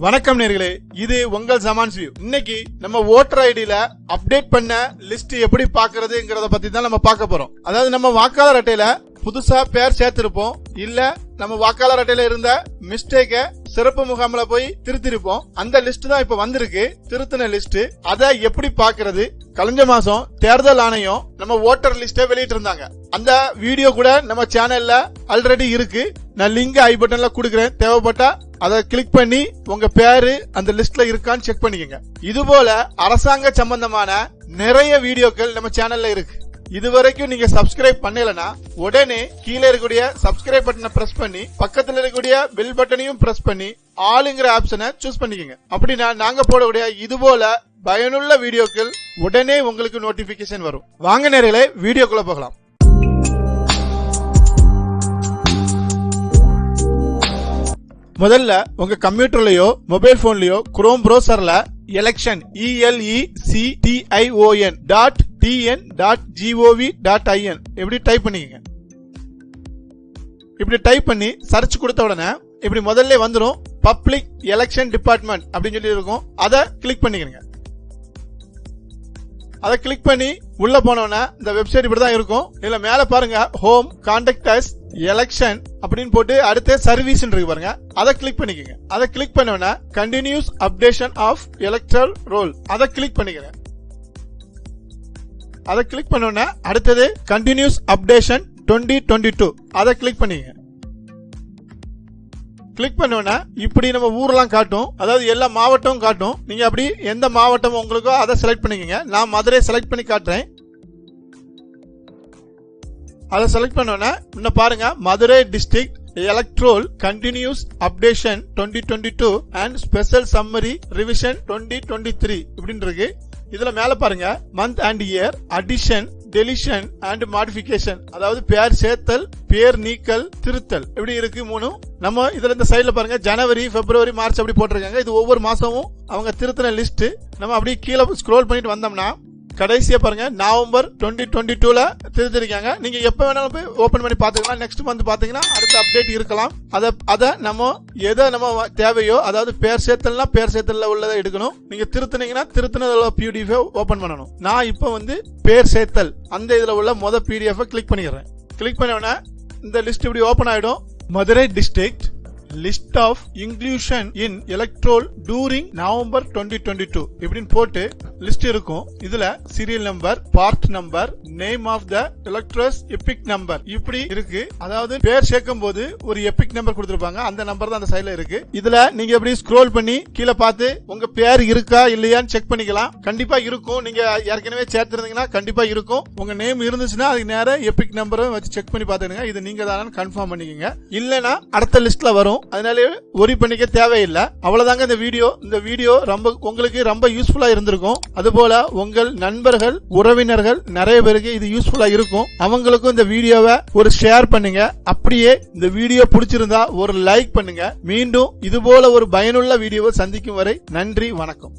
வணக்கம் நேர்களே, இது உங்கள் ஜமான்ஸ் வியூ. இன்னைக்கு நம்ம ஓட்டர் ஐடியில அப்டேட் பண்ண லிஸ்ட் எப்படி பாக்குறதுங்கறத பத்தி தான் நம்ம பார்க்க போறோம். அதாவது நம்ம வாக்காளர் அட்டையில புதுசா பேர் சேர்த்திருப்போம், இல்ல நம்ம வாக்காளர் அட்டையில இருந்த மிஸ்டேக்க சிறப்பு முகாம்ல போய் திருத்திருப்போம். அந்த லிஸ்ட் தான் இப்ப வந்திருக்கு, திருத்தின லிஸ்ட். அதை எப்படி பாக்குறது? கழிஞ்ச மாசம் தேர்தல் ஆணையம் நம்ம ஓட்டர் லிஸ்ட வெளியிட்டு இருந்தாங்க. அந்த வீடியோ கூட நம்ம சேனல்ல ஆல்ரெடி இருக்கு. நான் லிங்க் ஐ பட்டன்ல கொடுக்கிறேன், தேவைப்பட்டா அதை கிளிக் பண்ணி உங்க பேரு அந்த லிஸ்ட்ல இருக்கான்னு செக் பண்ணிக்கங்க. இது போல அரசாங்க சம்பந்தமான நிறைய வீடியோக்கள் நம்ம சேனல்ல இருக்கு. இதுவரைக்கும் நீங்க சப்ஸ்கிரைப் பண்ணலனா உடனே கீழே இருக்கக்கூடிய சப்ஸ்கிரைப் பட்டனை பிரஸ் பண்ணி பக்கத்துல இருக்கக்கூடிய பெல் பட்டனையும் பிரஸ் பண்ணி ஆளுங்கிற ஆப்ஷனை சூஸ் பண்ணிக்கங்க. அப்படின்னா நாங்க போடக்கூடிய இது போல பயனுள்ள வீடியோக்கள் உடனே உங்களுக்கு நோட்டிபிகேஷன் வரும். வாங்க நேரலே வீடியோக்குள்ள போகலாம். முதல்ல உங்க கம்ப்யூட்டர்லயோ மொபைல் போன்லயோ குரோம் ப்ரௌசர்ல எலெக்ஷன் election.tn.gov.in எப்படி டைப் பண்ணிக்கங்க. இப்படி டைப் பண்ணி சர்ச் கொடுத்த உடனே இப்படி முதல்ல வந்துரும் பப்ளிக் எலெக்ஷன் டிபார்ட்மெண்ட் அப்படின்னு சொல்லி இருக்கும். அதை கிளிக் பண்ணிக்கங்க. அதை கிளிக் பண்ணி உள்ள போனோம்னா இந்த வெப்சைட் இப்படிதான் இருக்கும். இதுல மேல பாருங்க ஹோம் கான்டாக்ட் அஸ் எலெக்ஷன் அப்படின்னு போட்டு அடுத்த சர்வீஸ் இருக்கு பாருங்க, அதை கிளிக் பண்ணிக்கங்க. அதை கிளிக் பண்ணோம்னா continuous updation of electoral roll அதை கிளிக் பண்ணிக்கங்க. அதை கிளிக் பண்ணோம்னா அடுத்தது கண்டினியூஸ் அப்டேஷன் 2022 அதை கிளிக் பண்ணிக்கங்க. கிளிக் பண்ணோம்னா இப்படி நம்ம ஊரெல்லாம் காட்டும், அதாவது எல்லா மாவட்டமும் காட்டும். நீங்க அப்படி எந்த மாவட்டம் உங்களுக்கோ அதை செலக்ட் பண்ணிக்கங்க. நான் மதுரை செலக்ட் பண்ணி காட்டுறேன். அதை செலக்ட் பண்ணோம்னா இன்னும் பாருங்க Madurai district electoral continuous updation 2022 and special summary revision 2023 இப்படின்னு இருக்கு. இதுல மேல பாருங்க month and year, addition, deletion and modification, அதாவது பேர் சேர்த்தல், பேர் நீக்கல், திருத்தல் இப்படி இருக்கு மூணு. நம்ம இதுல இந்த சைடுல பாருங்க ஜனவரி, பிப்ரவரி, மார்ச் அப்படி போட்டிருக்காங்க. இது ஒவ்வொரு மாசமும் அவங்க திருத்தின லிஸ்ட். நம்ம அப்படியே கீழே ஸ்க்ரோல் பண்ணிட்டு வந்தோம்னா கடைசியா பாருங்க நவம்பர் 2022ல திருத்திருக்காங்க. நீங்க எப்ப வேணாலும் போய் ஓபன் பண்ணி பாத்துக்கலாம். நெக்ஸ்ட் மந்த் பாத்தீங்கன்னா அடுத்த அப்டேட் இருக்கலாம். அத நம்ம எதை நம்ம தேவையோ, அதாவது பேர் சேர்த்தல்னா பேர் சேர்த்தல்ல உள்ளதை எடுக்கணும். நீங்க திருத்தினீங்கன்னா திருத்தினதுல PDF ஓபன் பண்ணணும். நான் இப்ப பேர் சேர்த்தல் அந்த இதுல உள்ள மொத PDF கிளிக் பண்ணிக்கிறேன். கிளிக் பண்ண இந்த லிஸ்ட் இப்படி ஓபன் ஆயிடும். Madurai district list of inclusion in electoral during November 2022 இப்படின்னு போட்டு லிஸ்ட் இருக்கும். இதுல serial number, part number, name of the electors, EPIC number இப்படி இருக்கு. அதாவது பேர் சேர்க்கும் போது ஒரு எபிக் நம்பர் கொடுத்திருப்பாங்க, அந்த நம்பர் தான் அந்த சைடுல இருக்கு. இதுல நீங்க எப்படி ஸ்க்ரோல் பண்ணி கீழே பார்த்து உங்க பேர் இருக்கா இல்லையான்னு செக் பண்ணிக்கலாம். கண்டிப்பா இருக்கும். நீங்க ஏற்கனவே சேர்த்திருந்தீங்கன்னா கண்டிப்பா இருக்கும். உங்க நேம் இருந்துச்சுன்னா அதுக்கு நேரம் எபிக் நம்பரும் வச்சு செக் பண்ணி பாத்துடுங்க. இது நீங்க தானு கன்ஃபார்ம் பண்ணிக்கங்க. இல்லனா அடுத்த லிஸ்ட்ல வரும். அதனால ஒரி பண்ணிக்க தேவையில்லை. அவ்வளவுதாங்க இந்த வீடியோ ரொம்ப உங்களுக்கு ரொம்ப யூஸ்ஃபுல்லா இருந்திருக்கும். அதுபோல உங்கள் நண்பர்கள், உறவினர்கள் நிறைய பேருக்கு இது யூஸ்ஃபுல்லா இருக்கும். அவங்களுக்கும் இந்த வீடியோவை ஒரு ஷேர் பண்ணுங்க. அப்படியே இந்த வீடியோ பிடிச்சிருந்தா ஒரு லைக் பண்ணுங்க. மீண்டும் இதுபோல ஒரு பயனுள்ள வீடியோவை சந்திக்கும் வரை நன்றி, வணக்கம்.